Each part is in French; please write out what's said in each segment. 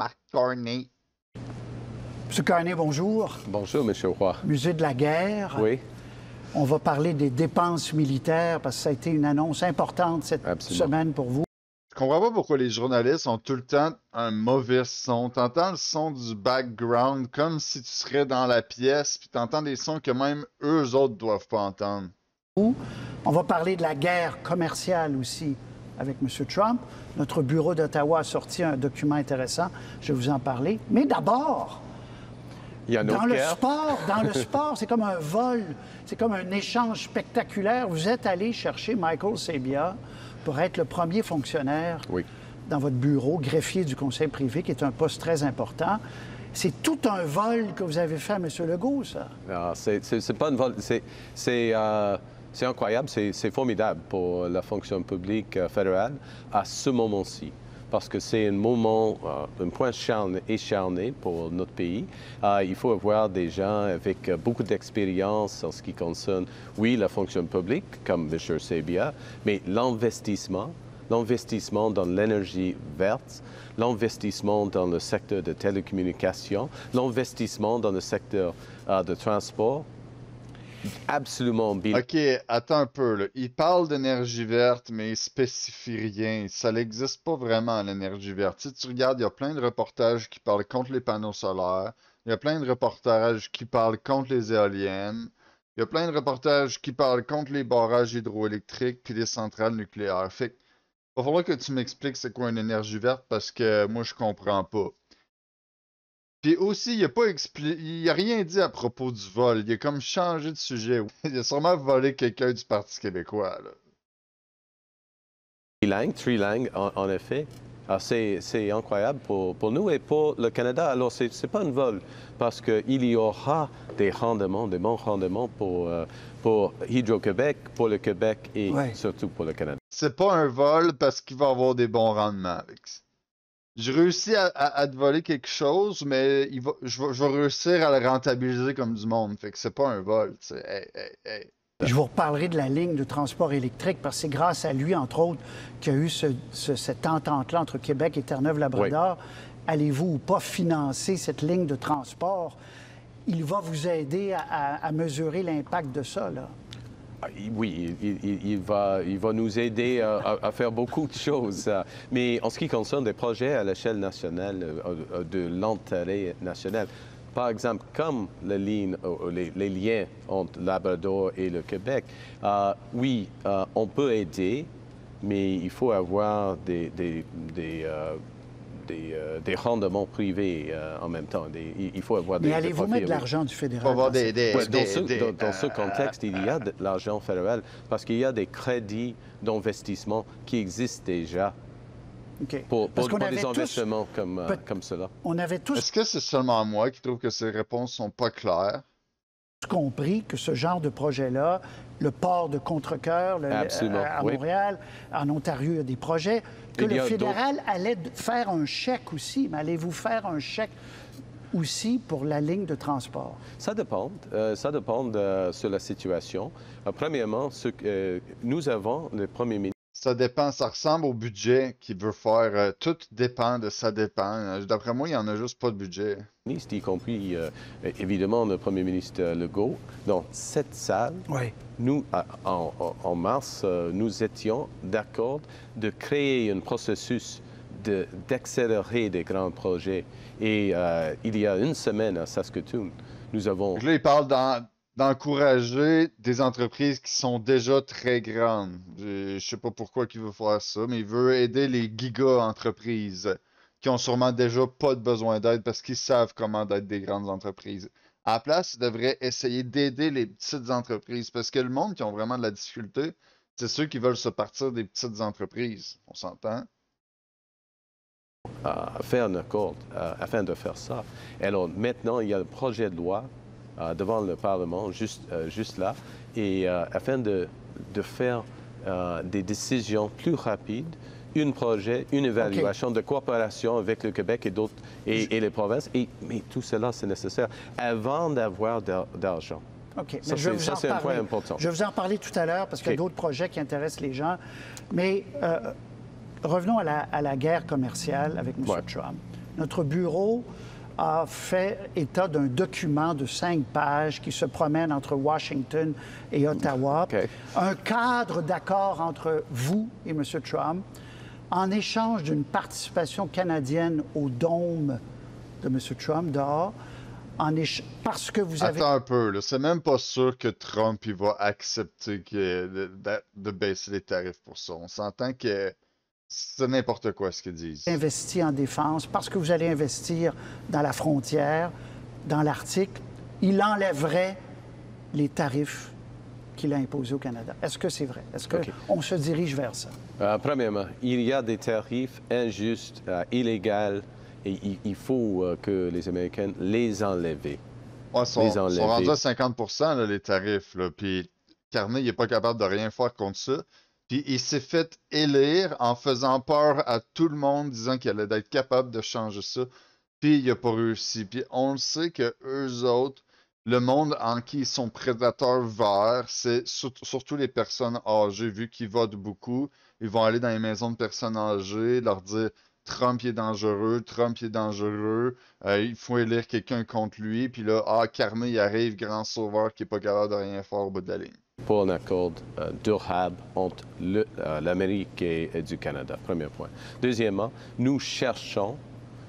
Marc Carney. M. Carney, bonjour. Bonjour, M. Roy. Musée de la guerre. Oui. On va parler des dépenses militaires parce que ça a été une annonce importante cette semaine pour vous. Je comprends pas pourquoi les journalistes ont tout le temps un mauvais son. T'entends le son du background comme si tu serais dans la pièce, puis t'entends des sons que même eux autres doivent pas entendre. On va parler de la guerre commerciale aussi avec M. Trump. Notre bureau d'Ottawa a sorti un document intéressant. Je vais vous en parler. Mais d'abord, dans le sport, c'est comme un vol, c'est comme un échange spectaculaire. Vous êtes allé chercher Michael Sabia pour être le premier fonctionnaire dans votre bureau, greffier du conseil privé, qui est un poste très important. C'est tout un vol que vous avez fait à M. Legault, ça. Non, c'est pas un vol. C'est incroyable, c'est formidable pour la fonction publique fédérale à ce moment-ci. Parce que c'est un moment, un point échelonné pour notre pays. Il faut avoir des gens avec beaucoup d'expérience en ce qui concerne, oui, la fonction publique, comme M. Sabia, mais l'investissement dans l'énergie verte, l'investissement dans le secteur de télécommunications, l'investissement dans le secteur de transport. Absolument bien. OK, attends un peu, là. Il parle d'énergie verte, mais il spécifie rien. Ça n'existe pas vraiment, l'énergie verte. Si tu regardes, il y a plein de reportages qui parlent contre les panneaux solaires. Il y a plein de reportages qui parlent contre les éoliennes. Il y a plein de reportages qui parlent contre les barrages hydroélectriques puis les centrales nucléaires. Fait que, va falloir que tu m'expliques c'est quoi une énergie verte parce que moi, je comprends pas. Puis aussi, il a rien dit à propos du vol. Il a comme changé de sujet. Il a sûrement volé quelqu'un du Parti québécois, là. Trilingue, en effet. C'est incroyable pour nous et pour le Canada. Alors, c'est pas un vol, parce qu'il y aura des rendements, des bons rendements pour Hydro-Québec, pour le Québec et surtout pour le Canada. C'est pas un vol parce qu'il va avoir des bons rendements avec ça. J'ai réussi à te voler quelque chose, mais je vais réussir à le rentabiliser comme du monde. Fait que c'est pas un vol, tu sais. Hey. Je vous reparlerai de la ligne de transport électrique parce que c'est grâce à lui, entre autres, qu'il y a eu cette entente-là entre Québec et Terre-Neuve-Labrador. Allez-vous ou pas financer cette ligne de transport? Il va vous aider à mesurer l'impact de ça, là. Oui, il va nous aider à faire beaucoup de choses. Mais en ce qui concerne des projets à l'échelle nationale, de l'intérêt national, par exemple, comme les liens entre Labrador et le Québec, oui, on peut aider, mais il faut avoir des rendements privés en même temps. Il faut avoir Mais allez-vous mettre de l'argent du fédéral? Dans ce contexte, il y a de l'argent fédéral parce qu'il y a des crédits d'investissement qui existent déjà pour des investissements comme cela. On avait tous... Est-ce que c'est seulement moi qui trouve que ces réponses sont pas claires? Compris que ce genre de projet-là, le port de Contrecœur à Montréal, en Ontario, il y a des projets, que le fédéral allait faire un chèque aussi. Mais allez-vous faire un chèque aussi pour la ligne de transport? Ça dépend. Ça dépend sur la situation. Premièrement, nous avons le premier ministre. Ça dépend, ça ressemble au budget qu'il veut faire. Tout dépend de ça dépend. D'après moi, il n'y en a juste pas de budget. Y compris, évidemment, le premier ministre Legault. Dans cette salle, nous, en mars, nous étions d'accord de créer un processus d'accélérer des grands projets. Et il y a une semaine à Saskatoon, nous avons... Là, il parle d'encourager des entreprises qui sont déjà très grandes. Je sais pas pourquoi il veut faire ça, mais il veut aider les giga-entreprises qui ont sûrement déjà pas de besoin d'aide parce qu'ils savent comment être des grandes entreprises. À la place, il devrait essayer d'aider les petites entreprises parce que le monde qui ont vraiment de la difficulté, c'est ceux qui veulent se partir des petites entreprises. On s'entend? Faire un accord afin de faire ça. Alors maintenant, il y a le projet de loi devant le Parlement, juste là, et afin de faire des décisions plus rapides, un projet, une évaluation de coopération avec le Québec et d'autres et les provinces, mais tout cela, c'est nécessaire avant d'avoir d'argent. OK. Ça, c'est un point important. Je vais vous en parler tout à l'heure parce qu'il y a d'autres projets qui intéressent les gens. Mais revenons à la guerre commerciale avec M. Trump. Notre bureau a fait état d'un document de 5 pages qui se promène entre Washington et Ottawa. OK. Un cadre d'accord entre vous et M. Trump en échange d'une participation canadienne au dôme de M. Trump dehors, parce que vous avez... Attends un peu, là. C'est même pas sûr que Trump il va accepter de baisser les tarifs pour ça. On s'entend que c'est n'importe quoi ce qu'ils disent. investi en défense, parce que vous allez investir dans la frontière, dans l'Arctique, il enlèverait les tarifs qu'il a imposés au Canada. Est-ce que c'est vrai? Est-ce qu'on se dirige vers ça? Premièrement, il y a des tarifs injustes, illégaux, et il faut que les Américains les enlèvent. Ouais, sont rendus à 50% là, les tarifs. Là. Puis Carney, il n'est pas capable de rien faire contre ça. Puis il s'est fait élire en faisant peur à tout le monde, disant qu'il allait être capable de changer ça. Puis il n'a pas réussi. Puis on le sait que eux autres, le monde en qui ils sont prédateurs verts, c'est surtout les personnes âgées, vu qu'ils votent beaucoup. Ils vont aller dans les maisons de personnes âgées, leur dire Trump il est dangereux, Trump il est dangereux, il faut élire quelqu'un contre lui. Puis là, Carney il arrive, grand sauveur qui n'est pas capable de rien faire au bout de la ligne. Pour un accord durable entre l'Amérique et du Canada, premier point. Deuxièmement, nous cherchons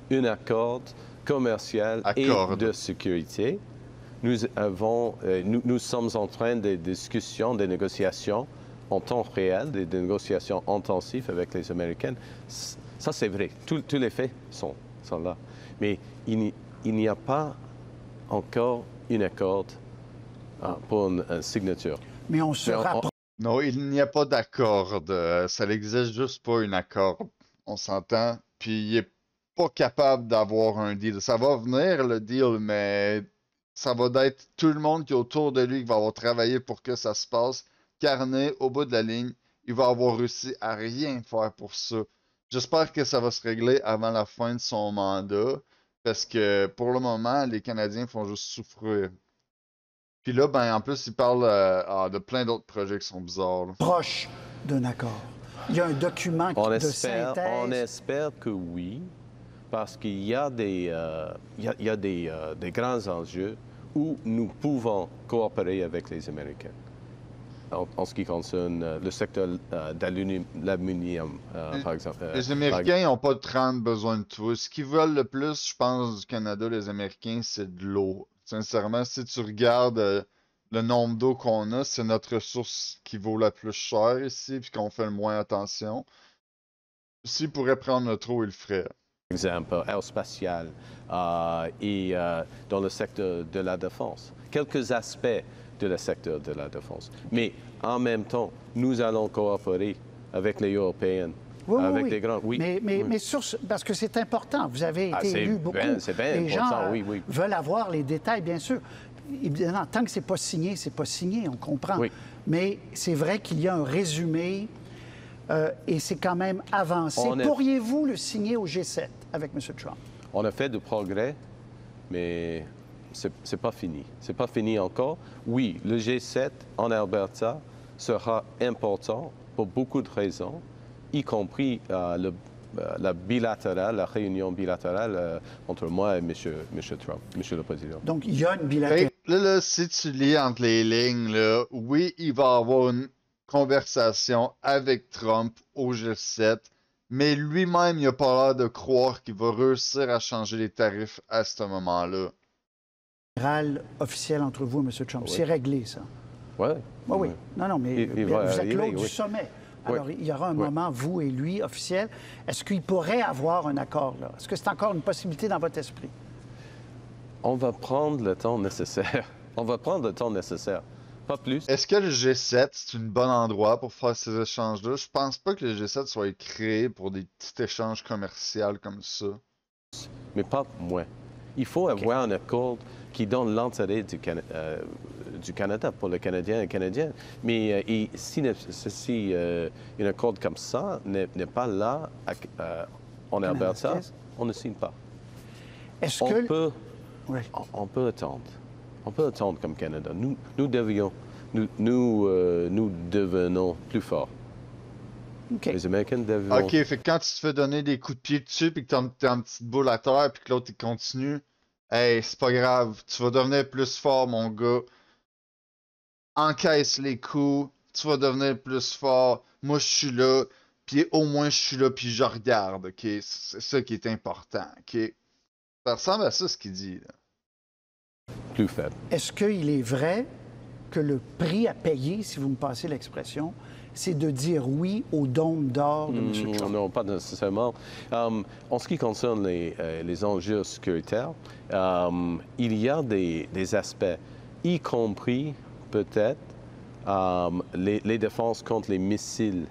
un accord commercial et de sécurité. Nous sommes en train de discussions, de négociations en temps réel, des négociations intensives avec les Américains. Ça, c'est vrai. Tous les faits sont là. Mais il n'y a pas encore un accord pour une signature. Mais on se rapproche. Non, il n'y a pas d'accord. Ça n'existe juste pas un accord. On s'entend. Puis il n'est pas capable d'avoir un deal. Ça va venir, le deal, mais ça va être tout le monde qui est autour de lui qui va avoir travaillé pour que ça se passe. Carney, au bout de la ligne, il va avoir réussi à rien faire pour ça. J'espère que ça va se régler avant la fin de son mandat. Parce que pour le moment, les Canadiens font juste souffrir. Puis là, ben, en plus, il parle de plein d'autres projets qui sont bizarres. Là. Proche d'un accord. Il y a un document de synthèse. On espère que oui, parce qu'il y a des grands enjeux où nous pouvons coopérer avec les Américains. En ce qui concerne le secteur de l'aluminium, par exemple. Les Américains n'ont pas de besoin de tout. Ce qu'ils veulent le plus, je pense, du Canada, les Américains, c'est de l'eau. Sincèrement, si tu regardes le nombre d'eau qu'on a, c'est notre ressource qui vaut la plus chère ici, puis qu'on fait le moins attention. S'ils pourraient prendre notre eau, ils le feraient. Par exemple, aérospatial et dans le secteur de la défense. Quelques aspects de le secteur de la défense. Mais en même temps, nous allons coopérer avec les Européens. Oui, avec oui. des grands... Oui, mais parce que c'est important. Vous avez été élu beaucoup. C'est bien les important, gens veulent avoir les détails, bien sûr. Évidemment, tant que c'est pas signé, on comprend. Oui. Mais c'est vrai qu'il y a un résumé et c'est quand même avancé. Pourriez-vous le signer au G7 avec M. Trump? On a fait du progrès, mais c'est pas fini. C'est pas fini encore. Oui, le G7 en Alberta sera important pour beaucoup de raisons, y compris la réunion bilatérale entre moi et M. Trump, M. le Président. Donc, il y a une bilatérale. Là, si tu lis entre les lignes, là, oui, il va y avoir une conversation avec Trump au G7, mais lui-même, il n'a pas l'air de croire qu'il va réussir à changer les tarifs à ce moment-là. Officiel entre vous et M. Trump. Oui. C'est réglé, ça. Oui. Oui. Non, mais vous êtes l'hôte du sommet. Alors, il y aura un moment, vous et lui, officiel. Est-ce qu'il pourrait avoir un accord, là? Est-ce que c'est encore une possibilité dans votre esprit? On va prendre le temps nécessaire. On va prendre le temps nécessaire. Pas plus. Est-ce que le G7, c'est un bon endroit pour faire ces échanges-là? Je pense pas que le G7 soit créé pour des petits échanges commerciaux comme ça. Mais pas moins. Il faut avoir un accord qui donne l'intérêt du Canada pour le Canadien et le Canadien. Mais si un accord comme ça n'est pas là en Alberta, on ne signe pas. Est-ce que... On peut attendre. On peut attendre comme Canada. Nous devenons plus forts. OK. Les Américains devront... Ok, fait que quand tu te fais donner des coups de pied dessus, puis que t'es en petite boule à terre, puis que l'autre il continue, hey, c'est pas grave, tu vas devenir plus fort, mon gars. Encaisse les coups, tu vas devenir plus fort. Moi, je suis là, puis au moins je suis là, puis je regarde, ok? C'est ça qui est important, ok? Ça ressemble à ça ce qu'il dit, là. plus faible. Est-ce qu'il est vrai que le prix à payer, si vous me passez l'expression, c'est de dire oui au dôme d'or de M. Trump? Non, pas nécessairement. En ce qui concerne les enjeux sécuritaires, il y a des aspects, y compris peut-être les défenses contre les missiles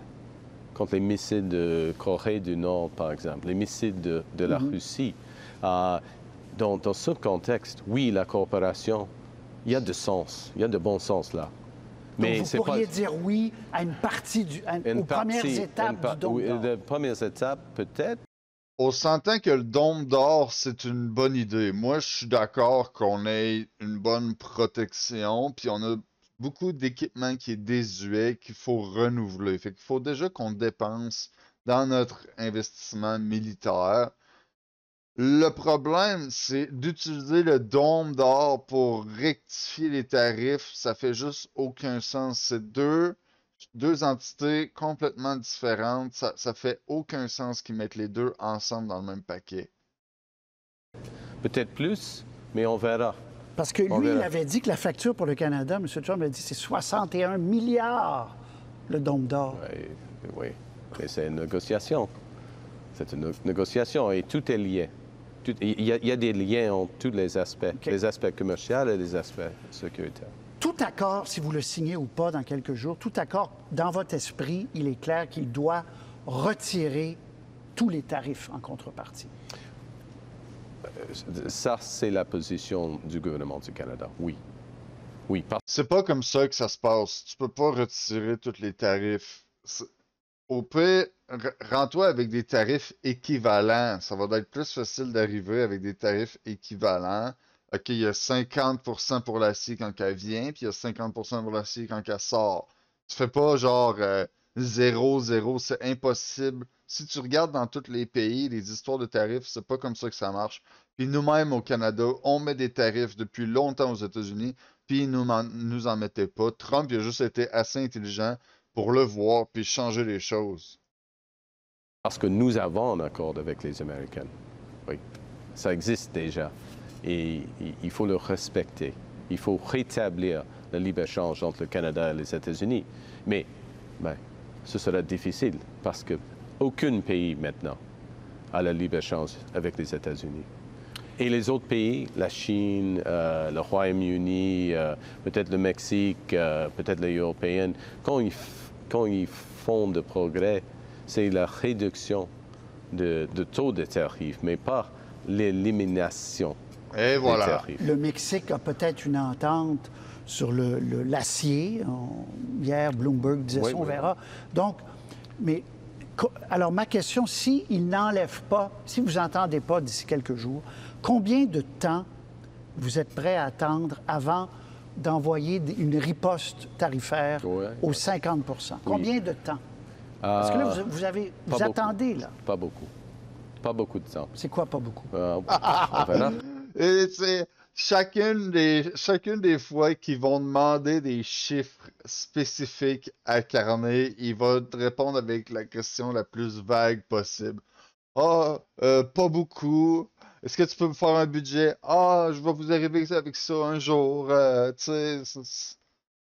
de Corée du Nord, par exemple, les missiles de la Russie. Dans ce contexte, oui, la coopération, il y a de sens, il y a de bon sens là. Mais donc vous pourriez dire oui à une partie aux premières étapes du dôme d'or. Les premières étapes, peut-être. On s'entend que le dôme d'or, c'est une bonne idée. Moi, je suis d'accord qu'on ait une bonne protection, puis on a beaucoup d'équipements qui est désuet, qu'il faut renouveler. Fait qu'il faut déjà qu'on dépense dans notre investissement militaire. Le problème, c'est d'utiliser le dôme d'or pour rectifier les tarifs. Ça fait juste aucun sens. C'est deux entités complètement différentes. Ça fait aucun sens qu'ils mettent les deux ensemble dans le même paquet. Peut-être plus, mais on verra. Parce que lui, il avait dit que la facture pour le Canada, M. Trump a dit, c'est 61 milliards, le dôme d'or. Oui, mais c'est une négociation. C'est une négociation et tout est lié. Il y a des liens entre tous les aspects, les aspects commerciaux et les aspects sécuritaires. Tout accord, si vous le signez ou pas dans quelques jours, tout accord, dans votre esprit, il est clair qu'il doit retirer tous les tarifs en contrepartie. Ça, c'est la position du gouvernement du Canada, oui. Oui. C'est pas comme ça que ça se passe. Tu peux pas retirer tous les tarifs. Au pire, rends-toi avec des tarifs équivalents. Ça va être plus facile d'arriver avec des tarifs équivalents. OK, il y a 50% pour l'acier quand elle vient, puis il y a 50% pour l'acier quand elle sort. Tu fais pas genre 0-0, c'est impossible. Si tu regardes dans tous les pays, les histoires de tarifs, c'est pas comme ça que ça marche. Puis nous-mêmes au Canada, on met des tarifs depuis longtemps aux États-Unis, puis ils nous en mettaient pas. Trump, il a juste été assez intelligent pour le voir puis changer les choses. Parce que nous avons un accord avec les Américains. Oui, ça existe déjà. Et il faut le respecter. Il faut rétablir le libre-échange entre le Canada et les États-Unis. Mais ce sera difficile parce qu'aucun pays maintenant a le libre-échange avec les États-Unis. Et les autres pays, la Chine, le Royaume-Uni, peut-être le Mexique, peut-être les Européens, quand ils font de progrès, c'est la réduction de taux de tarifs, mais pas l'élimination des tarifs. Le Mexique a peut-être une entente sur l'acier. Hier, Bloomberg disait ça, on verra. Donc, mais alors ma question, s'il n'enlève pas, si vous n'entendez pas d'ici quelques jours, combien de temps vous êtes prêt à attendre avant d'envoyer une riposte tarifaire aux 50 %? Combien de temps? Parce que là, vous attendez, là. Pas beaucoup. Pas beaucoup de temps. C'est quoi, pas beaucoup? On verra. Et c'est chacune des fois qu'ils vont demander des chiffres spécifiques à Carney, il va te répondre avec la question la plus vague possible. Pas beaucoup. Est-ce que tu peux me faire un budget? Je vais vous arriver avec ça un jour. Tu sais,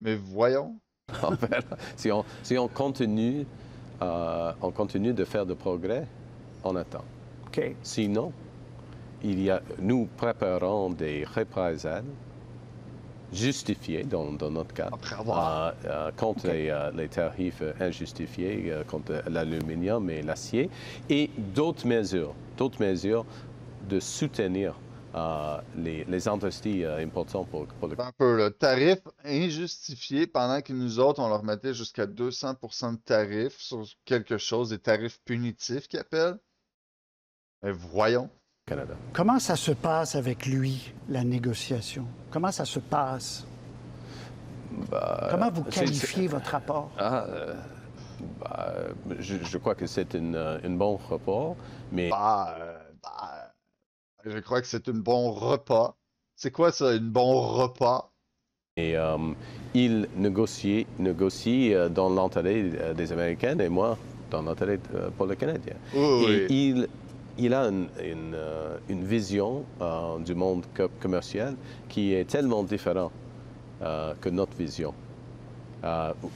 mais voyons. On verra. Si on continue de faire de progrès, on attend. OK. Sinon, nous préparons des représailles justifiées, dans notre cas, contre les tarifs injustifiés, contre l'aluminium et l'acier, et d'autres mesures de soutenir les industries importantes pour le... Un peu, le tarif injustifié pendant que nous autres, on leur mettait jusqu'à 200% de tarifs sur quelque chose, des tarifs punitifs qu'ils appellent. Mais voyons. Canada. Comment ça se passe avec lui, la négociation? Comment ça se passe? Comment vous qualifiez votre rapport? Je crois que c'est un bon rapport, mais Je crois que c'est un bon repas. C'est quoi ça, un bon repas? il négocie dans l'intérêt des Américains et moi dans l'intérêt pour le Canadien. Oui, Et il a une vision du monde commercial qui est tellement différente que notre vision.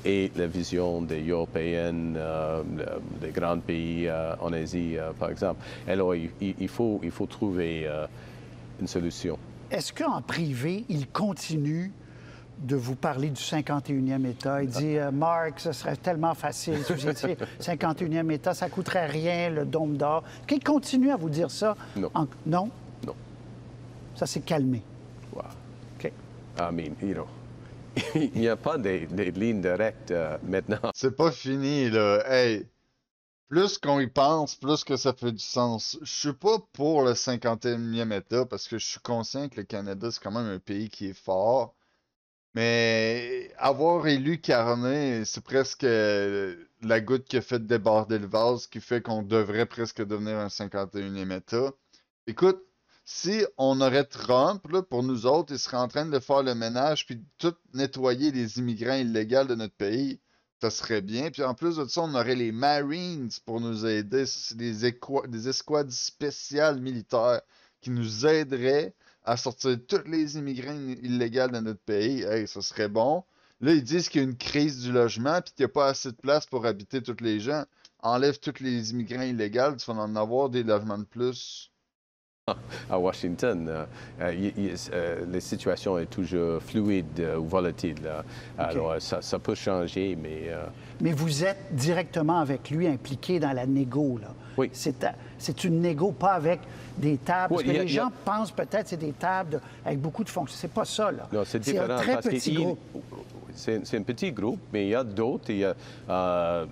Et la vision des Européennes, des grands pays en Asie, par exemple. Alors, il faut trouver une solution. Est-ce qu'en privé, il continue de vous parler du 51e État? Il dit, Mark, ce serait tellement facile si vous étiez 51e État, ça ne coûterait rien, le dôme d'or. Qu'il continue à vous dire ça? Non. Non? Non. Ça s'est calmé. Wow. OK. I mean, il n'y a pas des lignes directes maintenant. c'est pas fini, là. Hey, plus qu'on y pense, plus que ça fait du sens. Je suis pas pour le 51e État parce que je suis conscient que le Canada, c'est quand même un pays qui est fort. Mais avoir élu Carney, c'est presque la goutte qui a fait déborder le vase, qui fait qu'on devrait presque devenir un 51e État. Écoute, si on aurait Trump, là, pour nous autres, il serait en train de faire le ménage puis de tout nettoyer les immigrants illégaux de notre pays, ça serait bien. Puis en plus de ça, on aurait les Marines pour nous aider. C'est des escouades spéciales militaires qui nous aideraient à sortir tous les immigrants illégaux de notre pays. Hey, ça serait bon. Là, ils disent qu'il y a une crise du logement puis qu'il n'y a pas assez de place pour habiter tous les gens. Enlève tous les immigrants illégaux, tu vas en avoir des logements de plus. À Washington, la situation est toujours fluide ou volatile. Alors, ça peut changer, mais... Mais vous êtes directement avec lui impliqué dans la négo, là. Oui. C'est une négo, pas avec des tables. Oui, parce que les gens pensent peut-être que c'est des tables avec beaucoup de fonctions. C'est pas ça, là. Non, c'est différent. un très parce petit groupe. C'est un petit groupe, mais il y a d'autres. Il y a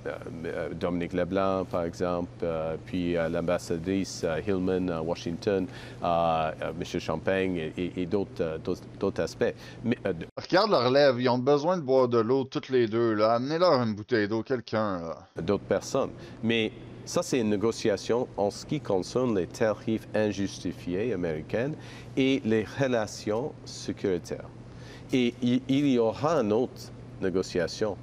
Dominique Leblanc, par exemple, puis l'ambassadrice Hillman à Washington, M. Champagne et d'autres aspects. Mais, Regarde leur lèvres, ils ont besoin de boire de l'eau toutes les deux, là. Amenez-leur une bouteille d'eau, quelqu'un, là. d'autres personnes. Mais ça, c'est une négociation en ce qui concerne les tarifs injustifiés américains et les relations sécuritaires. Et il y aura une autre négociation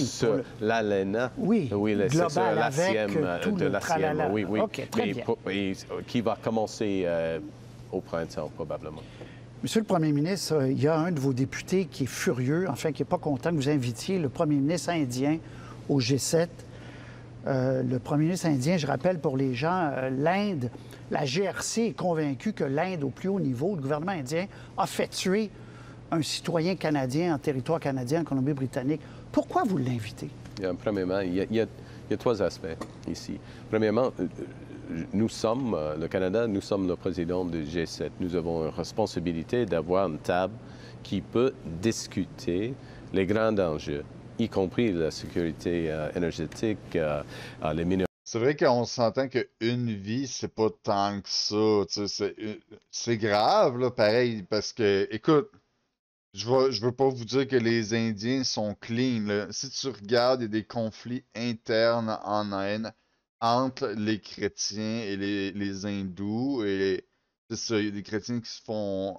sur l'ALENA, global avec tout de le la tralala. CIEM, oui, OK, très bien. Qui va commencer au printemps, probablement. Monsieur le Premier ministre, il y a un de vos députés qui est furieux, enfin qui n'est pas content que vous invitiez le Premier ministre indien au G7. Le Premier ministre indien, je rappelle pour les gens, l'Inde, la GRC est convaincue que l'Inde, au plus haut niveau, le gouvernement indien, a fait tuer un citoyen canadien en territoire canadien, en Colombie-Britannique. Pourquoi vous l'invitez? Premièrement, il y a trois aspects ici. Premièrement, nous sommes, le Canada, nous sommes le président du G7. Nous avons une responsabilité d'avoir une table qui peut discuter les grands enjeux, y compris la sécurité énergétique, les minéraux. C'est vrai qu'on s'entend qu'une vie, c'est pas tant que ça. C'est grave, là, pareil, parce que, écoute, je veux pas vous dire que les Indiens sont clean, là. Si tu regardes, il y a des conflits internes en Inde entre les chrétiens et les hindous. Et c'est ça, il y a des chrétiens qui se font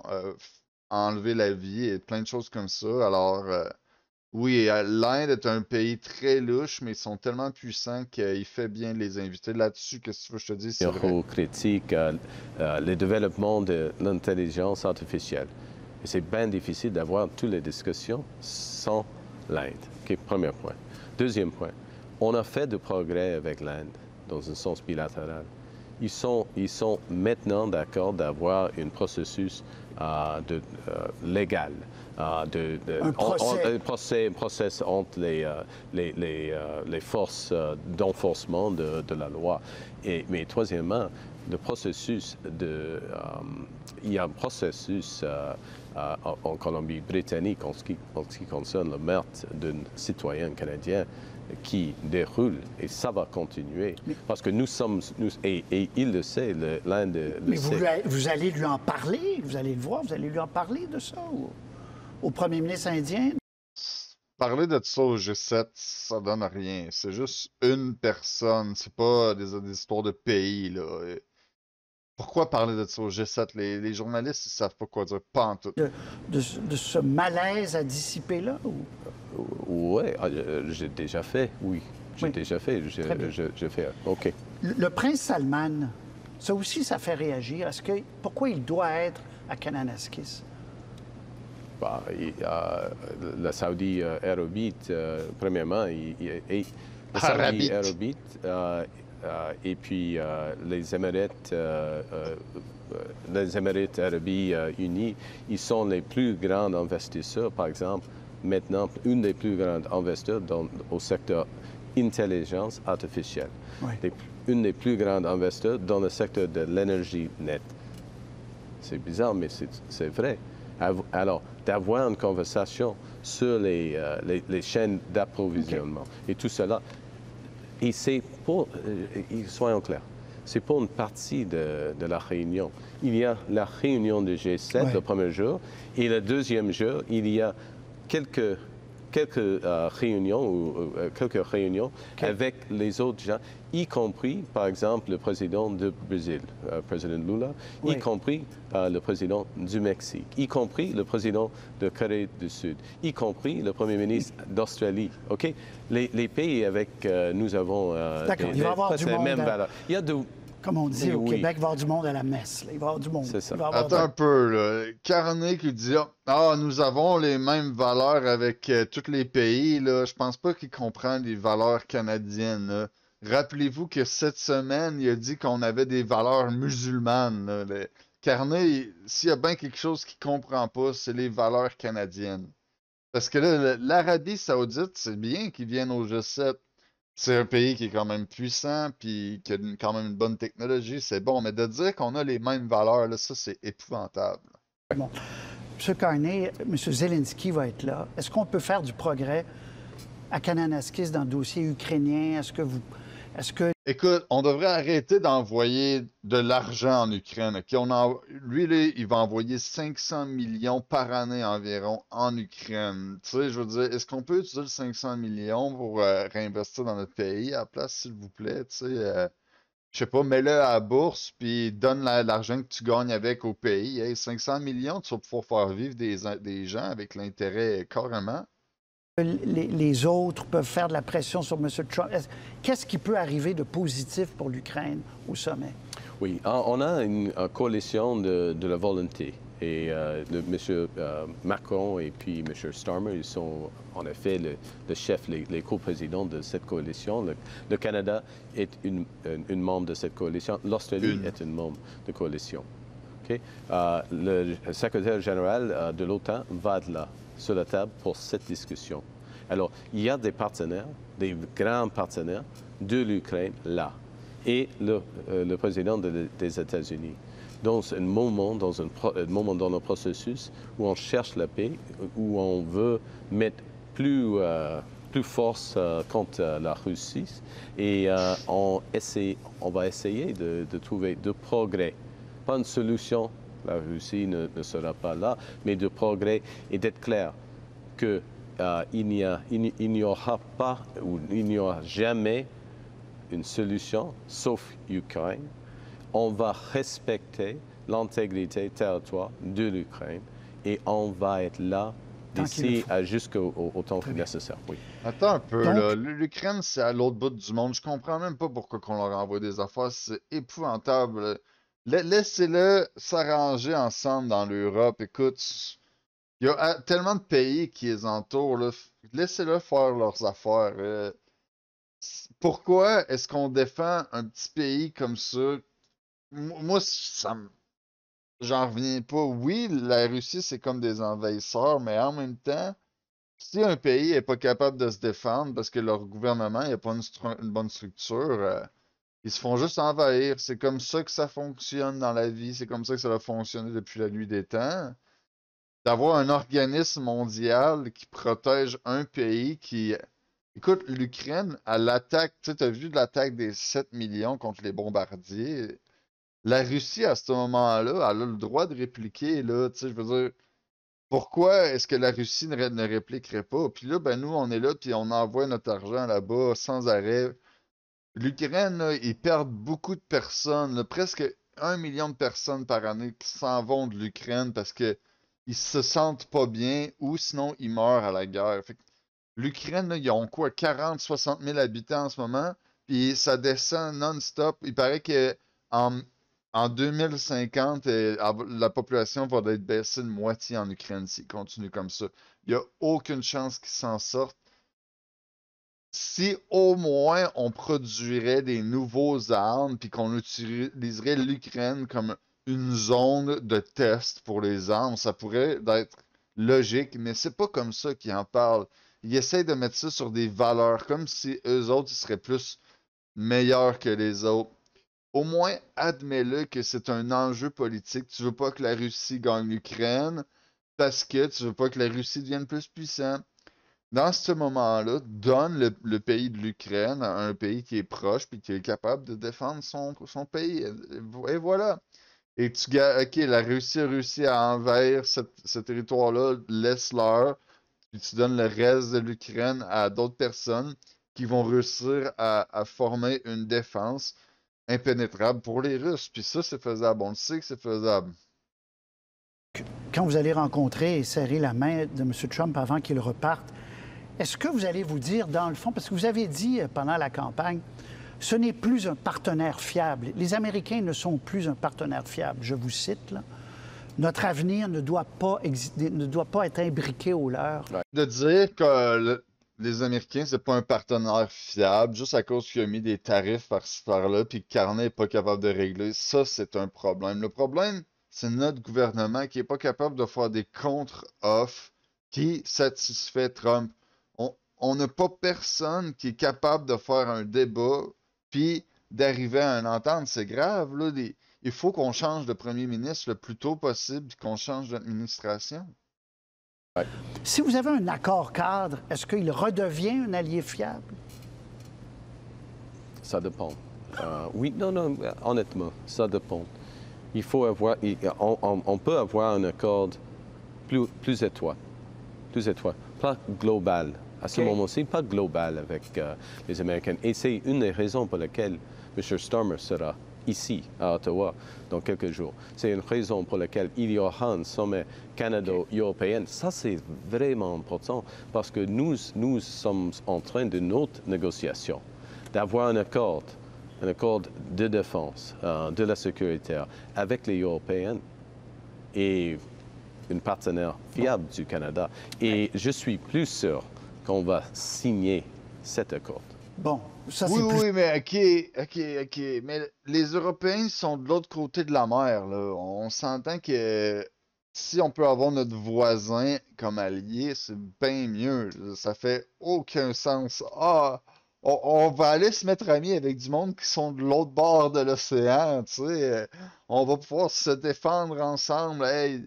enlever la vie et plein de choses comme ça. Alors, oui, l'Inde est un pays très louche, mais ils sont tellement puissants qu'il fait bien de les inviter là-dessus. Qu'est-ce que tu veux que je te dise? C'est vrai. Critique le développement de l'intelligence artificielle. Et c'est bien difficile d'avoir toutes les discussions sans l'Inde. Okay, premier point. Deuxième point, on a fait de progrès avec l'Inde dans un sens bilatéral. Ils sont maintenant d'accord d'avoir un processus légal, un procès entre les forces d'enforcement de la loi. Mais troisièmement, le processus il y a un processus en Colombie-Britannique en ce qui concerne le meurtre d'un citoyen canadien qui déroule et ça va continuer. Parce que nous sommes, et il le sait, l'Inde le sait. Mais vous allez lui en parler, vous allez le voir, vous allez lui en parler de ça au Premier ministre indien? parler de ça au G7, ça donne rien. C'est juste une personne, c'est pas des histoires de pays, là. Pourquoi parler de ça au G7? Les journalistes, ils savent pas quoi dire, pas en tout. De ce malaise à dissiper là? Oui, j'ai déjà fait, oui. J'ai Oui. déjà fait. Très bien. Je fais. OK. Le prince Salman, ça aussi, ça fait réagir. Pourquoi il doit être à Kananaskis? Bah, la Saudi Arabite, premièrement, la Saudi Arabite. Arabite et puis les Émirats arabes unis, ils sont les plus grands investisseurs, par exemple, maintenant, une des plus grandes investisseurs au secteur intelligence artificielle. Oui. Une des plus grandes investisseurs dans le secteur de l'énergie nette. C'est bizarre, mais c'est vrai. Alors, d'avoir une conversation sur les chaînes d'approvisionnement et tout cela, et c'est pour, soyons clairs, c'est pour une partie de la réunion. Il y a la réunion du G7 Ouais. le premier jour, et le deuxième jour, il y a quelques réunions avec les autres gens, y compris, par exemple, le président du Brésil, président Lula, Oui. y compris le président du Mexique, y compris le président de Corée du Sud, y compris le premier ministre d'Australie. OK? Les pays avec nous avons D'accord, il va y avoir presque du les monde mêmes à- valeurs. Il y a de... Comme on dit au Oui. Québec, il va y avoir du monde à la messe. Là. Il va y avoir du monde. C'est ça. Il va y avoir Attends un peu, là. Carnet qui dit ah, nous avons les mêmes valeurs avec tous les pays, là. Je pense pas qu'il comprend les valeurs canadiennes, là. Rappelez-vous que cette semaine, il a dit qu'on avait des valeurs musulmanes, là. Carnet, s'il y a bien quelque chose qu'il comprend pas, c'est les valeurs canadiennes. Parce que là, l'Arabie Saoudite, c'est bien qu'ils viennent au G7. C'est un pays qui est quand même puissant, puis qui a quand même une bonne technologie, c'est bon, mais de dire qu'on a les mêmes valeurs, là, ça, c'est épouvantable. Bon. M. Carney, M. Zelensky va être là. Est-ce qu'on peut faire du progrès à Kananaskis dans le dossier ukrainien? Est-ce que Écoute, on devrait arrêter d'envoyer de l'argent en Ukraine. Ok? Lui, là, il va envoyer 500 millions par année environ en Ukraine. Tu sais, je veux dire, est-ce qu'on peut utiliser le 500 millions pour réinvestir dans notre pays à la place, s'il vous plaît? Tu sais, je sais pas, mets-le à la bourse, puis donne l'argent que tu gagnes avec au pays. Hey, 500 millions, tu vas pouvoir faire vivre des gens avec l'intérêt carrément. les autres peuvent faire de la pression sur M. Trump? Qu'est-ce qui peut arriver de positif pour l'Ukraine au sommet? Oui, on a une coalition de la volonté. Et M. Macron et puis M. Starmer, ils sont en effet le chef, les co-présidents de cette coalition. Le Canada est une membre de cette coalition. L'Australie est une membre de coalition. OK? Le secrétaire général de l'OTAN va être là, sur la table, pour cette discussion. Alors, il y a des partenaires, des grands partenaires de l'Ukraine là, et le président des États-Unis. Dans un moment, dans le processus où on cherche la paix, où on veut mettre plus force contre la Russie, et on va essayer de trouver de progrès. Pas une solution, la Russie ne sera pas là, mais de progrès et d'être clair que il n'y aura pas ou il n'y aura jamais une solution sauf Ukraine. On va respecter l'intégrité territoriale de l'Ukraine et on va être là d'ici jusqu'au temps nécessaire. Oui. Attends un peu, Donc- là. L'Ukraine, c'est à l'autre bout du monde. Je comprends même pas pourquoi qu'on leur envoie des affaires. C'est épouvantable. Laissez-le s'arranger ensemble dans l'Europe. Écoute, il y a tellement de pays qui les entourent, là. Laissez-le faire leurs affaires. Pourquoi est-ce qu'on défend un petit pays comme ça? Moi, j'en reviens pas. Oui, la Russie, c'est comme des envahisseurs, mais en même temps, si un pays est pas capable de se défendre parce que leur gouvernement n'a pas une bonne structure, ils se font juste envahir. C'est comme ça que ça fonctionne dans la vie. C'est comme ça que ça a fonctionné depuis la nuit des temps. D'avoir un organisme mondial qui protège un pays qui... Écoute, l'Ukraine, elle attaque, tu sais, t'as vu l'attaque des 7 millions contre les bombardiers. La Russie, à ce moment-là, elle a le droit de répliquer, là, tu sais, je veux dire, Pourquoi est-ce que la Russie ne répliquerait pas? Puis là, ben nous, on est là, puis on envoie notre argent là-bas sans arrêt. L'Ukraine, là, ils perdent beaucoup de personnes, là, presque 1 million de personnes par année qui s'en vont de l'Ukraine parce que ils se sentent pas bien ou sinon ils meurent à la guerre. Fait que l'Ukraine, là, ils ont quoi, 40-60 000 habitants en ce moment, puis ça descend non-stop. Il paraît que en, en 2050, la population va être baissée de moitié en Ukraine s'ils continuent comme ça. Il n'y a aucune chance qu'ils s'en sortent. Si au moins on produirait des nouveaux armes, puis qu'on utiliserait l'Ukraine comme une zone de test pour les armes, ça pourrait être logique, mais c'est pas comme ça qu'ils en parlent. Ils essayent de mettre ça sur des valeurs, comme si eux autres ils seraient plus meilleurs que les autres. Au moins, admets-le que c'est un enjeu politique. Tu veux pas que la Russie gagne l'Ukraine parce que tu veux pas que la Russie devienne plus puissante. Dans ce moment-là, donne le pays de l'Ukraine à un pays qui est proche puis qui est capable de défendre son pays. Et voilà. Et ok, la Russie a réussi à envahir ce territoire-là, laisse-leur, puis tu donnes le reste de l'Ukraine à d'autres personnes qui vont réussir à former une défense impénétrable pour les Russes. Puis ça, c'est faisable. On le sait que c'est faisable. Quand vous allez rencontrer et serrer la main de M. Trump avant qu'il reparte, est-ce que vous allez vous dire, dans le fond, parce que vous avez dit pendant la campagne, ce n'est plus un partenaire fiable. Les Américains ne sont plus un partenaire fiable. Je vous cite, là. Notre avenir ne doit pas être imbriqué au leur. De dire que les Américains, c'est pas un partenaire fiable juste à cause qu'il a mis des tarifs par-ci par-là, puis que Carnet n'est pas capable de régler, ça, c'est un problème. Le problème, c'est notre gouvernement qui est pas capable de faire des contre-offres qui satisfait Trump. On n'a pas personne qui est capable de faire un débat puis d'arriver à une entente. C'est grave, là. Il faut qu'on change de premier ministre le plus tôt possible puis qu'on change d'administration. Ouais. Si vous avez un accord cadre, est-ce qu'il redevient un allié fiable? Ça dépend. Oui, non, honnêtement, ça dépend. Il faut avoir, on peut avoir un accord plus étroit, pas global. À ce moment-ci, pas global avec les Américains. Et c'est une des raisons pour lesquelles M. Starmer sera ici, à Ottawa, dans quelques jours. C'est une raison pour laquelle il y aura un sommet canado-européen. Ça, c'est vraiment important parce que nous sommes en train de notre négociation, d'avoir un accord de défense, de la sécurité avec les Européens et un partenaire fiable du Canada. Et je suis plus sûr qu'on va signer cet accord. Bon, ça c'est Oui, mais ok. Mais les Européens sont de l'autre côté de la mer, là. On s'entend que si on peut avoir notre voisin comme allié, c'est bien mieux. Ça fait aucun sens. Ah, on va aller se mettre amis avec du monde qui sont de l'autre bord de l'océan, tu sais. On va pouvoir se défendre ensemble. Hey,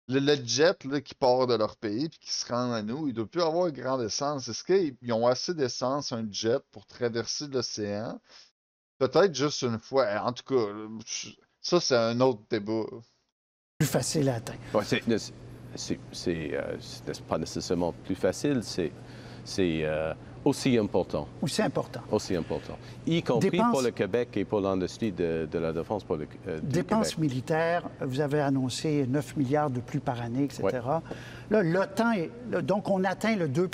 le jet là, qui part de leur pays puis qui se rend à nous, il ne doit plus avoir grande essence. Est-ce qu'ils ont assez d'essence, un jet, pour traverser l'océan? Peut-être juste une fois. En tout cas, ça, c'est un autre débat. plus facile à atteindre. Ouais, c'est pas nécessairement plus facile, c'est aussi important. Aussi important. Aussi important. Y compris pour le Québec et pour l'industrie de la défense pour du Dépenses Québec. militaires, vous avez annoncé 9 milliards de plus par année, etc. Ouais. Là, l'OTAN, donc on atteint le 2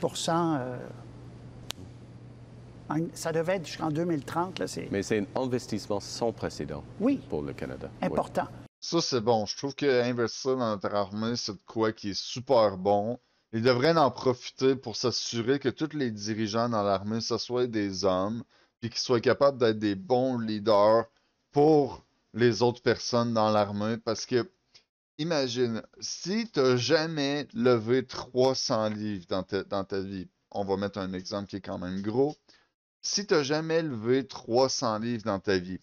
ça devait être jusqu'en 2030. Là, Mais c'est un investissement sans précédent pour le Canada. Important. Oui. Ça, c'est bon. Je trouve qu'investir dans notre armée, c'est de quoi qui est super bon. Ils devraient en profiter pour s'assurer que tous les dirigeants dans l'armée, ce soient des hommes, puis qu'ils soient capables d'être des bons leaders pour les autres personnes dans l'armée. Parce que, imagine, si tu n'as jamais levé 300 livres dans ta vie, on va mettre un exemple qui est quand même gros. Si tu n'as jamais levé 300 livres dans ta vie,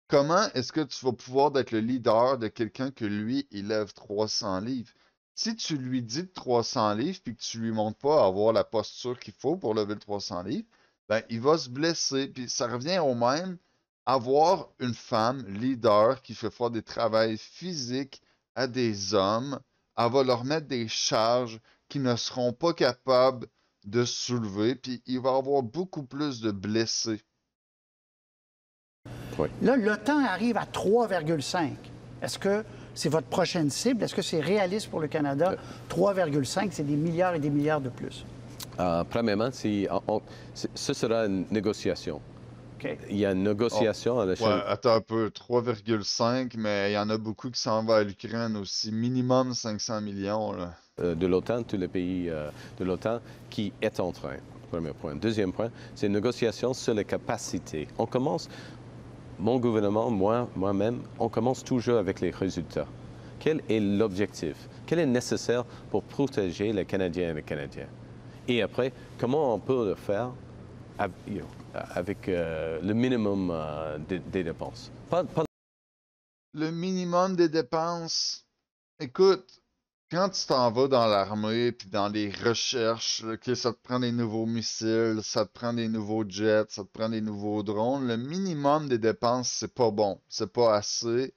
comment est-ce que tu vas pouvoir être le leader de quelqu'un que lui, il lève 300 livres? Si tu lui dis de 300 livres puis que tu lui montres pas à avoir la posture qu'il faut pour lever le 300 livres, ben il va se blesser. Puis ça revient au même avoir une femme leader qui fait faire des travails physiques à des hommes elle va leur mettre des charges qu'ils ne seront pas capables de soulever, puis il va y avoir beaucoup plus de blessés. Oui. Là, l'OTAN arrive à 3,5. Est-ce que c'est votre prochaine cible? Est-ce que c'est réaliste pour le Canada? 3,5, c'est des milliards et des milliards de plus. Premièrement, ce sera une négociation. OK. Il y a une négociation à l'échelle. Ouais, attends un peu, 3,5, mais il y en a beaucoup qui s'en vont à l'Ukraine aussi. Minimum 500 millions, là. De l'OTAN, tous les pays de l'OTAN qui est en train. Premier point. Deuxième point, c'est une négociation sur les capacités. On commence, mon gouvernement, moi-même, on commence toujours avec les résultats. Quel est l'objectif? Quel est nécessaire pour protéger les Canadiens et les Canadiens? Et après, comment on peut le faire avec le minimum des dépenses? Le minimum des dépenses, écoute, quand tu t'en vas dans l'armée puis dans les recherches, que ça te prend des nouveaux missiles, ça te prend des nouveaux jets, ça te prend des nouveaux drones, le minimum des dépenses, c'est pas bon, c'est pas assez.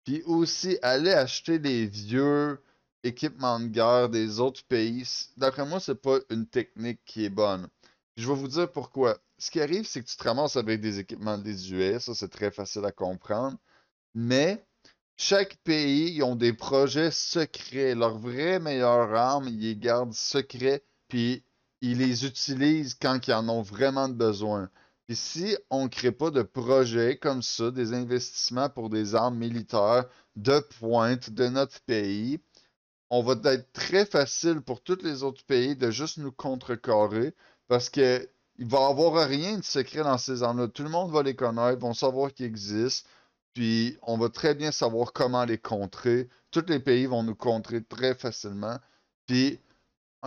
Puis aussi, aller acheter les vieux équipements de guerre des autres pays, d'après moi, c'est pas une technique qui est bonne. Puis je vais vous dire pourquoi. Ce qui arrive, c'est que tu te ramasses avec des équipements désuets, ça c'est très facile à comprendre, mais chaque pays, ils ont des projets secrets. Leur vraie meilleure arme, ils les gardent secrets, puis ils les utilisent quand ils en ont vraiment besoin. Puis si on ne crée pas de projets comme ça, des investissements pour des armes militaires de pointe de notre pays, on va être très facile pour tous les autres pays de juste nous contrecarrer parce que il va y avoir rien de secret dans ces armes-là. Tout le monde va les connaître, vont savoir qu'ils existent, puis on va très bien savoir comment les contrer. Tous les pays vont nous contrer très facilement. Puis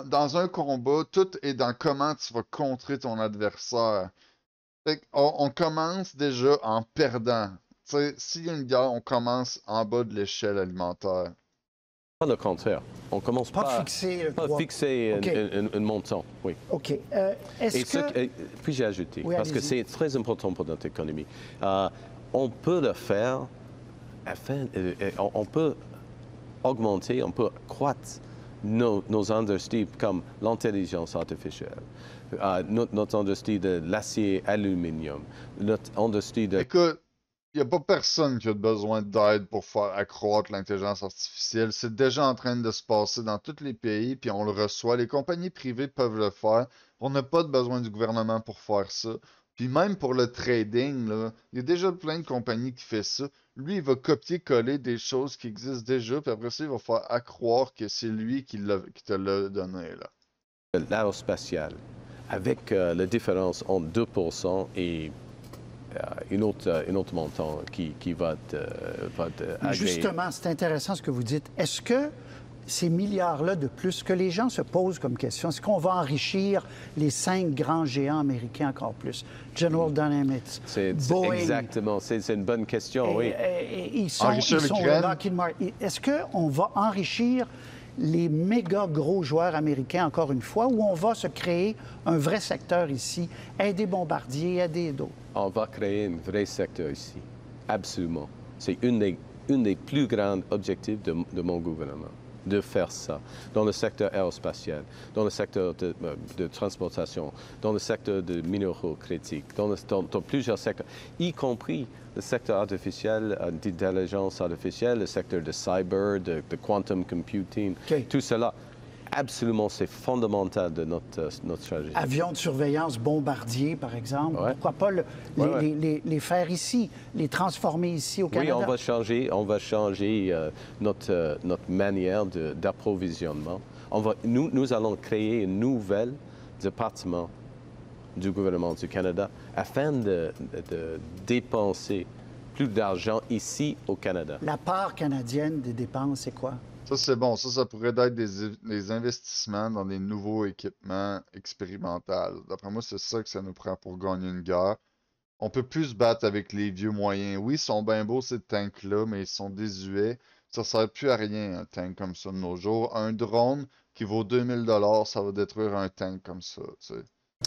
dans un combat, tout est dans comment tu vas contrer ton adversaire. Fait on commence déjà en perdant. Tu sais, s'il y a une guerre, on commence en bas de l'échelle alimentaire. Pas le contraire. On commence Pas fixer le poids. fixer OK. un montant, oui. OK. Est-ce que... Puis j'ai ajouté, Oui, parce que allez-y. c'est très important pour notre économie. On peut le faire on peut augmenter, on peut croître nos industries comme l'intelligence artificielle, notre industrie de l'acier aluminium, notre industrie de... Écoute, il n'y a pas personne qui a besoin d'aide pour faire accroître l'intelligence artificielle. C'est déjà en train de se passer dans tous les pays, puis on le reçoit. Les compagnies privées peuvent le faire. On n'a pas de besoin du gouvernement pour faire ça. Puis même pour le trading, là, il y a déjà plein de compagnies qui font ça. Lui, il va copier-coller des choses qui existent déjà, puis après ça, il va faire accroire que c'est lui qui te l'a donné, là. l'aérospatiale, avec la différence entre 2% et une autre montant qui va être agréé. Justement, c'est intéressant ce que vous dites. Est-ce que ces milliards-là de plus, ce que les gens se posent comme question, est-ce qu'on va enrichir les 5 grands géants américains encore plus? General Dynamics, Boeing. Exactement, c'est une bonne question, oui. Ils sont l'Ukraine. Lockheed Martin. Est-ce qu'on va enrichir les méga gros joueurs américains encore une fois, ou on va se créer un vrai secteur ici, aider Bombardier, aider d'autres? On va créer un vrai secteur ici, absolument. C'est une des plus grands objectifs de mon gouvernement, de faire ça, dans le secteur aérospatial, dans le secteur de transportation, dans le secteur de minéraux critiques, dans plusieurs secteurs, y compris le secteur artificiel, d'intelligence artificielle, le secteur de cyber, de quantum computing, OK. tout cela. Absolument, c'est fondamental de notre stratégie. Avions de surveillance Bombardier, par exemple. Ouais. Pourquoi pas les faire ici, les transformer ici au Canada? Oui, on va changer notre manière d'approvisionnement. Nous allons créer un nouvel département du gouvernement du Canada afin de dépenser plus d'argent ici au Canada. La part canadienne des dépenses, c'est quoi? Ça, c'est bon. Ça pourrait être des investissements dans des nouveaux équipements expérimentaux. D'après moi, c'est ça que ça nous prend pour gagner une guerre. On peut plus se battre avec les vieux moyens. Oui, ils sont bien beaux, ces tanks-là, mais ils sont désuets. Ça sert plus à rien, un tank comme ça de nos jours. Un drone qui vaut 2000 $, ça va détruire un tank comme ça, tu sais.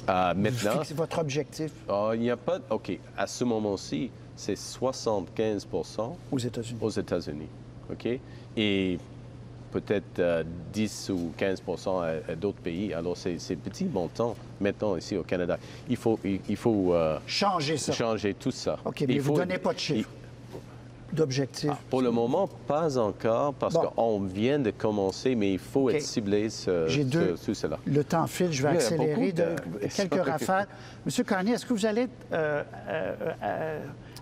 Maintenant, C'est votre objectif il n'y a pas... OK, à ce moment-ci, c'est 75% aux États-Unis. aux États-Unis. OK? Et peut-être 10 ou 15% à d'autres pays. Alors, c'est petit montant maintenant ici au Canada. Il faut Changer ça. changer tout ça. OK, mais vous ne donnez pas de chiffres, d'objectifs. Pour le moment, pas encore, parce Bon. qu'on vient de commencer, mais il faut OK. être ciblé sur cela. Le temps file, je vais Oui, il y a accélérer beaucoup de- quelques rafales. Monsieur Carney, est-ce que vous allez être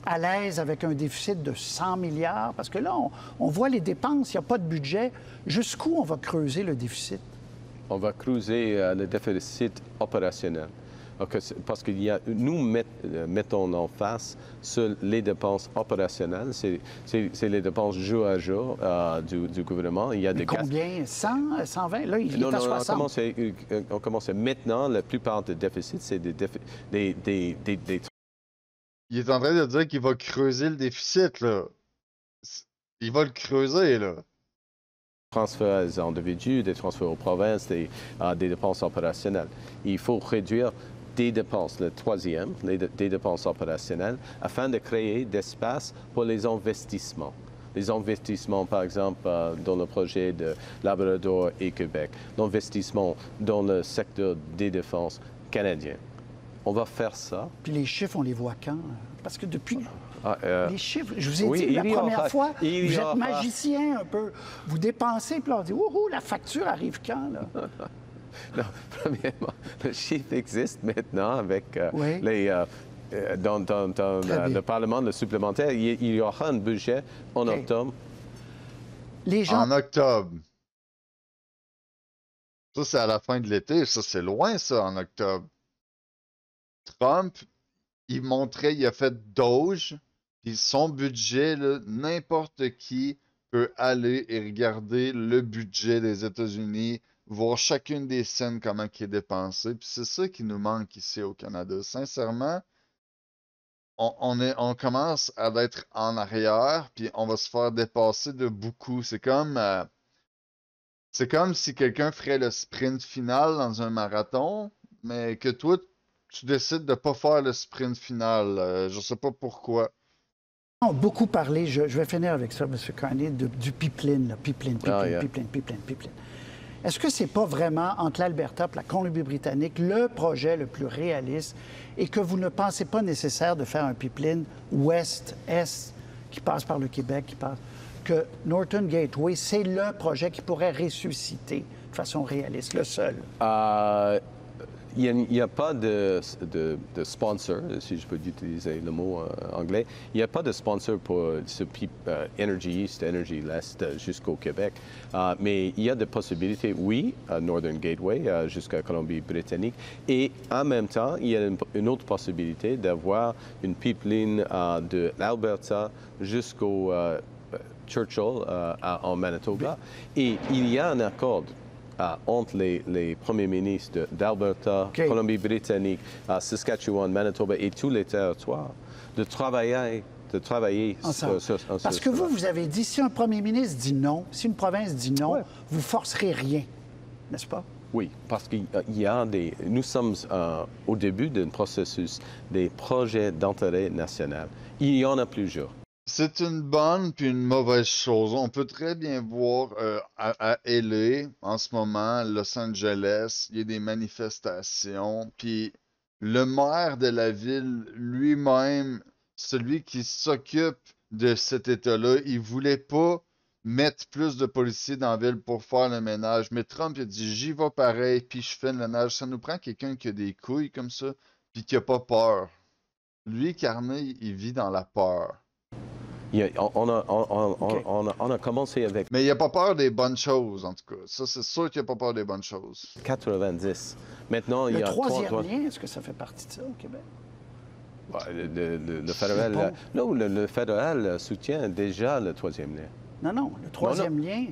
à l'aise avec un déficit de 100 milliards? Parce que là, on voit les dépenses, il n'y a pas de budget. Jusqu'où on va creuser le déficit? On va creuser le déficit opérationnel. Parce que nous mettons en face sur les dépenses opérationnelles, c'est les dépenses jour à jour du gouvernement. Il y a Mais des combien? 100, 120? Là, il est à Non, 60. on commence maintenant. La plupart des déficits, c'est des Il est en train de dire qu'il va creuser le déficit, là. Il va le creuser, là. transferts aux individus, des transferts aux provinces, des dépenses opérationnelles. Il faut réduire des dépenses, le troisième, des dépenses opérationnelles, afin de créer d'espace pour les investissements. Les investissements, par exemple, dans le projet de Labrador et Québec, l'investissement dans le secteur des défenses canadiens. On va faire ça. Puis les chiffres, on les voit quand? Parce que depuis... les chiffres, je vous ai oui, dit la il y aura- première fois, il vous y êtes aura- magicien un peu. Vous dépensez, puis là, on dit, wouhou, la facture arrive quand, là? Non, premièrement, le chiffre existe maintenant avec Oui. dans Très bien. le Parlement, le supplémentaire. Il y aura un budget en OK. octobre. Les gens... En octobre. Ça, c'est à la fin de l'été. Ça, c'est loin, ça, en octobre. Trump, il montrait, il a fait Doge, puis son budget, là, n'importe qui peut aller et regarder le budget des États-Unis, voir chacune des scènes, comment il est dépensé. Puis c'est ça qui nous manque ici au Canada. Sincèrement, on commence à être en arrière, puis on va se faire dépasser de beaucoup. C'est comme si quelqu'un ferait le sprint final dans un marathon, mais que toi, tu décides de pas faire le sprint final. Je sais pas pourquoi. On a beaucoup parlé, je vais finir avec ça, M. Carney, du pipeline, là, pipeline. Yeah. Pipeline. Est-ce que c'est pas vraiment, entre l'Alberta et la Colombie-Britannique, le projet le plus réaliste et que vous ne pensez pas nécessaire de faire un pipeline ouest-est qui passe par le Québec, que Northern Gateway, c'est le projet qui pourrait ressusciter de façon réaliste, le seul? Il n'y a pas de sponsor, si je peux utiliser le mot anglais. Il n'y a pas de sponsor pour ce Energy East, Energy West jusqu'au Québec. Mais il y a des possibilités, oui, à Northern Gateway jusqu'à Colombie-Britannique. Et en même temps, il y a une autre possibilité d'avoir une pipeline de l'Alberta jusqu'au Churchill en Manitoba. Et il y a un accord entre les premiers ministres d'Alberta, OK. Colombie-Britannique, Saskatchewan, Manitoba et tous les territoires de travailler Ensemble. sur Parce que vous avez dit, si un premier ministre dit non, si une province dit non, Ouais. vous forcerez rien, n'est-ce pas? Oui, parce qu'il y a nous sommes au début d'un processus des projets d'intérêt national. Il y en a plusieurs. C'est une bonne puis une mauvaise chose. On peut très bien voir à LA, en ce moment, Los Angeles, il y a des manifestations, puis le maire de la ville lui-même, celui qui s'occupe de cet état-là, il voulait pas mettre plus de policiers dans la ville pour faire le ménage. Mais Trump il a dit, j'y vais pareil, puis je fais le ménage. Ça nous prend quelqu'un qui a des couilles comme ça, puis qui a pas peur. Lui, Carney, il vit dans la peur. On a commencé avec Mais il a pas peur des bonnes choses, en tout cas. Ça, c'est sûr qu'il a pas peur des bonnes choses. 90. Maintenant, il Le y a troisième lien, est-ce que ça fait partie de ça au Québec? Le fédéral. Le pont. Non, le fédéral soutient déjà le troisième lien. Non, le troisième lien.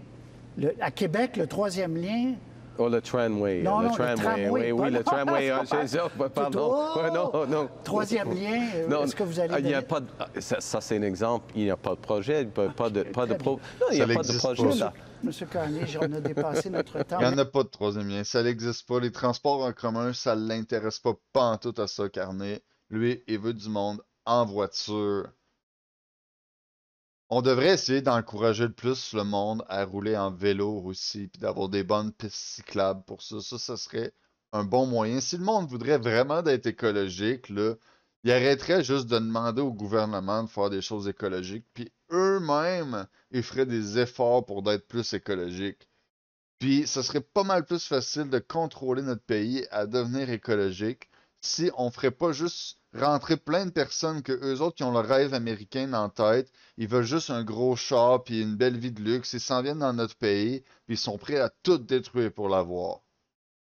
À Québec, le troisième lien... Oh, le tramway. Non, le non, le tramway, Oui, pas- le tramway. Pardon. Oh! Ouais, non. Troisième lien, Non, est-ce que vous allez... il y a pas de- ça, c'est un exemple. Il n'y a pas de projet, pas de très pro... bien. Non, il n'y a Ça pas de n'existe projet pas. là. Monsieur Carney, on a dépassé notre temps. Il n'y en a pas de troisième lien. Ça n'existe pas. Les transports en commun, ça l'intéresse pas pantoute à ça, Carnet. Lui, il veut du monde en voiture. On devrait essayer d'encourager le plus le monde à rouler en vélo aussi, puis d'avoir des bonnes pistes cyclables pour ça. Ça serait un bon moyen. Si le monde voudrait vraiment d'être écologique, là, il arrêterait juste de demander au gouvernement de faire des choses écologiques, puis eux-mêmes, ils feraient des efforts pour d'être plus écologiques. Puis, ce serait pas mal plus facile de contrôler notre pays à devenir écologique si on ferait pas juste rentrer plein de personnes que eux autres qui ont le rêve américain en tête, ils veulent juste un gros char puis une belle vie de luxe, ils s'en viennent dans notre pays, puis ils sont prêts à tout détruire pour l'avoir.